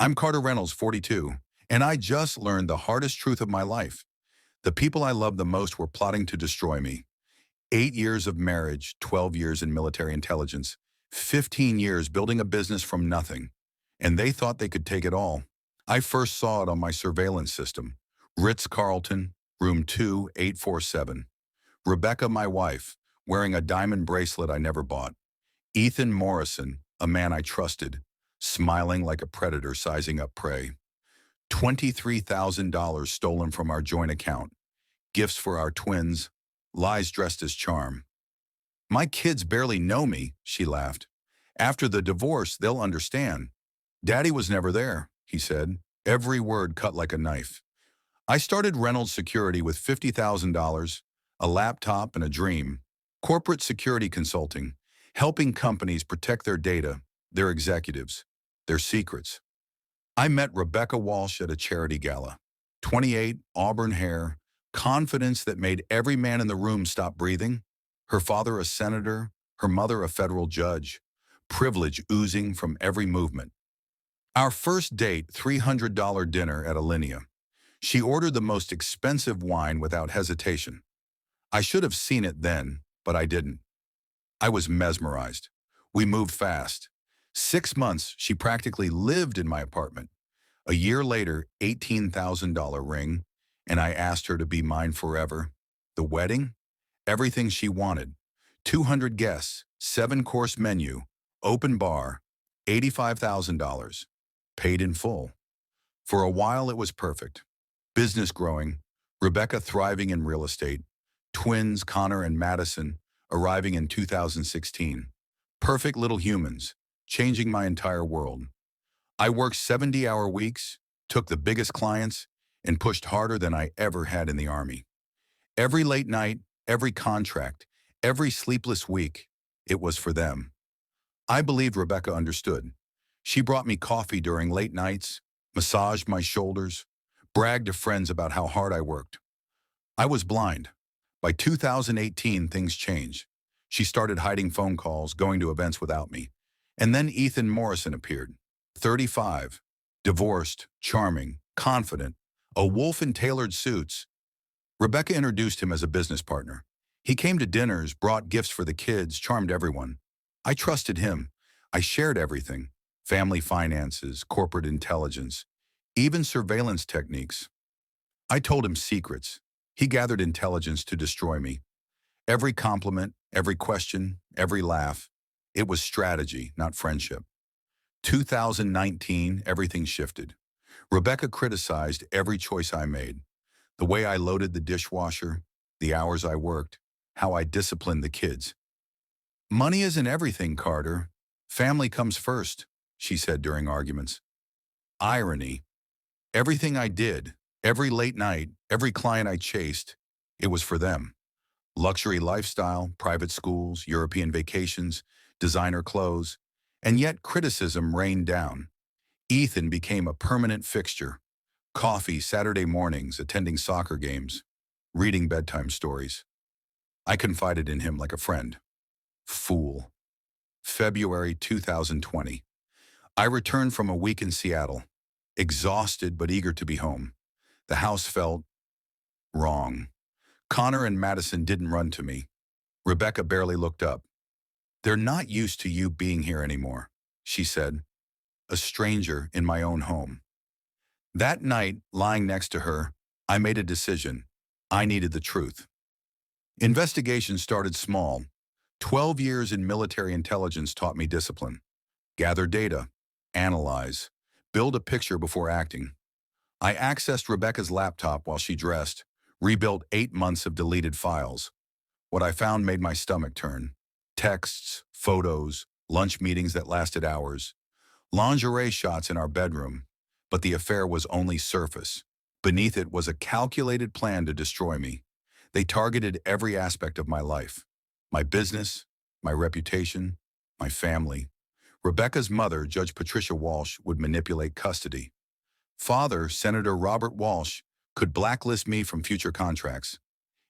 I'm Carter Reynolds, 42, and I just learned the hardest truth of my life. The people I love the most were plotting to destroy me. 8 years of marriage, 12 years in military intelligence, 15 years building a business from nothing. And they thought they could take it all. I first saw it on my surveillance system. Ritz-Carlton, room 2847. Rebecca, my wife, wearing a diamond bracelet I never bought. Ethan Morrison, a man I trusted, smiling like a predator sizing up prey. $23,000 stolen from our joint account. Gifts for our twins. Lies dressed as charm. My kids barely know me, she laughed. After the divorce, they'll understand. Daddy was never there, he said, every word cut like a knife. I started Reynolds Security with $50,000, a laptop and a dream. Corporate security consulting, helping companies protect their data, their executives, their secrets. I met Rebecca Walsh at a charity gala. 28, auburn hair, confidence that made every man in the room stop breathing. Her father a senator, her mother a federal judge. Privilege oozing from every movement. Our first date, $300 dinner at Alinea. She ordered the most expensive wine without hesitation. I should have seen it then, but I didn't. I was mesmerized. We moved fast. 6 months, she practically lived in my apartment. A year later, $18,000 ring, and I asked her to be mine forever. The wedding? Everything she wanted. 200 guests, 7-course menu, open bar, $85,000. Paid in full. For a while, it was perfect. Business growing, Rebecca thriving in real estate, twins Connor and Madison arriving in 2016. Perfect little humans, changing my entire world. I worked 70-hour weeks, took the biggest clients, and pushed harder than I ever had in the Army. Every late night, every contract, every sleepless week, it was for them. I believed Rebecca understood. She brought me coffee during late nights, massaged my shoulders, bragged to friends about how hard I worked. I was blind. By 2018, things changed. She started hiding phone calls, going to events without me. And then Ethan Morrison appeared. 35, divorced, charming, confident, a wolf in tailored suits. Rebecca introduced him as a business partner. He came to dinners, brought gifts for the kids, charmed everyone. I trusted him. I shared everything. Family finances, corporate intelligence, even surveillance techniques. I told him secrets. He gathered intelligence to destroy me. Every compliment, every question, every laugh. It was strategy, not friendship. 2019, everything shifted. Rebecca criticized every choice I made. The way I loaded the dishwasher, the hours I worked, how I disciplined the kids. Money isn't everything, Carter. Family comes first, she said during arguments. Irony. Everything I did, every late night, every client I chased, it was for them. Luxury lifestyle, private schools, European vacations, designer clothes, and yet criticism rained down. Ethan became a permanent fixture. Coffee Saturday mornings, attending soccer games, reading bedtime stories. I confided in him like a friend. Fool. February 2020. I returned from a week in Seattle, exhausted but eager to be home. The house felt wrong. Connor and Madison didn't run to me. Rebecca barely looked up. They're not used to you being here anymore, she said. A stranger in my own home. That night, lying next to her, I made a decision. I needed the truth. Investigation started small. 12 years in military intelligence taught me discipline. Gather data, analyze, build a picture before acting. I accessed Rebecca's laptop while she dressed, rebuilt 8 months of deleted files. What I found made my stomach turn. Texts, photos, lunch meetings that lasted hours, lingerie shots in our bedroom, but the affair was only surface. Beneath it was a calculated plan to destroy me. They targeted every aspect of my life. My business, my reputation, my family. Rebecca's mother, Judge Patricia Walsh, would manipulate custody. Father, Senator Robert Walsh, could blacklist me from future contracts.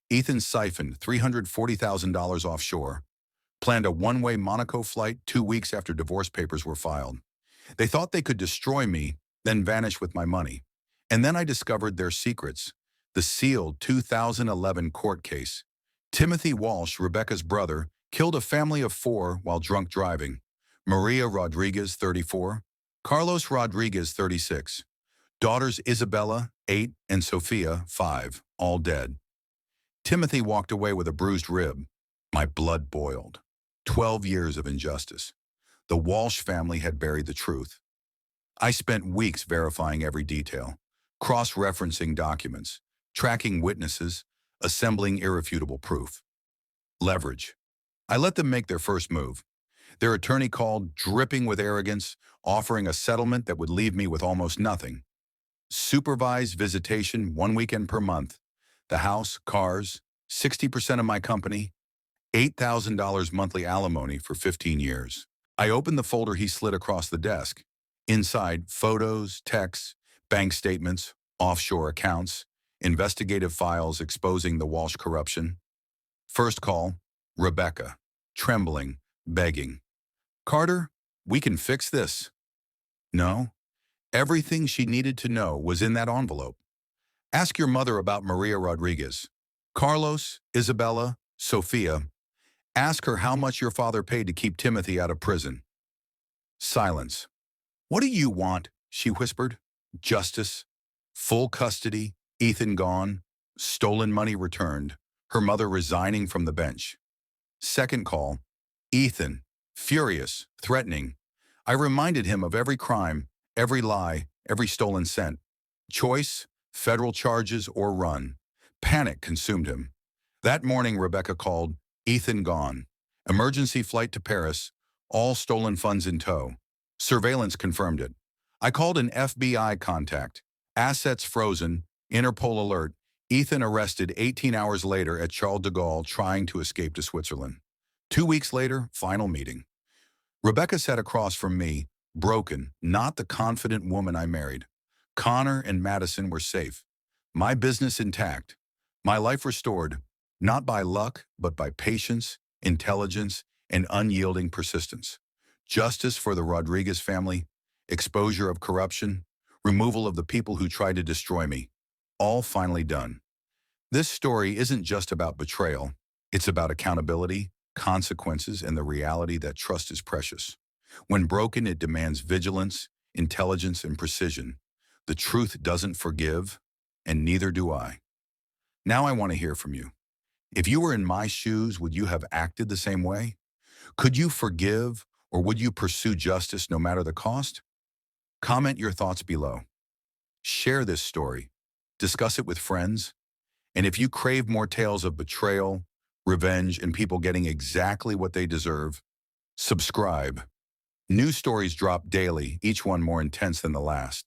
Ethan siphoned $340,000 offshore, planned a one-way Monaco flight 2 weeks after divorce papers were filed. They thought they could destroy me, then vanish with my money. And then I discovered their secrets. The sealed 2011 court case. Timothy Walsh, Rebecca's brother, killed a family of 4 while drunk driving. Maria Rodriguez, 34. Carlos Rodriguez, 36. Daughters Isabella, 8, and Sophia, 5, all dead. Timothy walked away with a bruised rib. My blood boiled. 12 years of injustice. The Walsh family had buried the truth. I spent weeks verifying every detail, cross-referencing documents, tracking witnesses, assembling irrefutable proof. Leverage. I let them make their first move. Their attorney called, dripping with arrogance, offering a settlement that would leave me with almost nothing. Supervised visitation 1 weekend per month. The house, cars, 60% of my company, $8,000 monthly alimony for 15 years. I opened the folder he slid across the desk. Inside, photos, texts, bank statements, offshore accounts, investigative files exposing the Walsh corruption. First call, Rebecca, trembling, begging. Carter, we can fix this. No. Everything she needed to know was in that envelope. Ask your mother about Maria Rodriguez. Carlos, Isabella, Sophia. Ask her how much your father paid to keep Timothy out of prison. Silence. What do you want? She whispered. Justice. Full custody. Ethan gone. Stolen money returned. Her mother resigning from the bench. Second call. Ethan. Furious. Threatening. I reminded him of every crime, every lie, every stolen cent. Choice, federal charges, or run. Panic consumed him. That morning, Rebecca called. Ethan gone. Emergency flight to Paris. All stolen funds in tow. Surveillance confirmed it. I called an FBI contact. Assets frozen. Interpol alert. Ethan arrested 18 hours later at Charles de Gaulle trying to escape to Switzerland. 2 weeks later, final meeting. Rebecca sat across from me, broken, not the confident woman I married. Connor and Madison were safe. My business intact. My life restored, not by luck, but by patience, intelligence, and unyielding persistence. Justice for the Rodriguez family, exposure of corruption, removal of the people who tried to destroy me. All finally done. This story isn't just about betrayal. It's about accountability, consequences, and the reality that trust is precious. When broken, it demands vigilance, intelligence, and precision. The truth doesn't forgive, and neither do I. Now I want to hear from you. If you were in my shoes, would you have acted the same way? Could you forgive, or would you pursue justice no matter the cost? Comment your thoughts below. Share this story. Discuss it with friends. And if you crave more tales of betrayal, revenge, and people getting exactly what they deserve, subscribe. New stories drop daily, each one more intense than the last.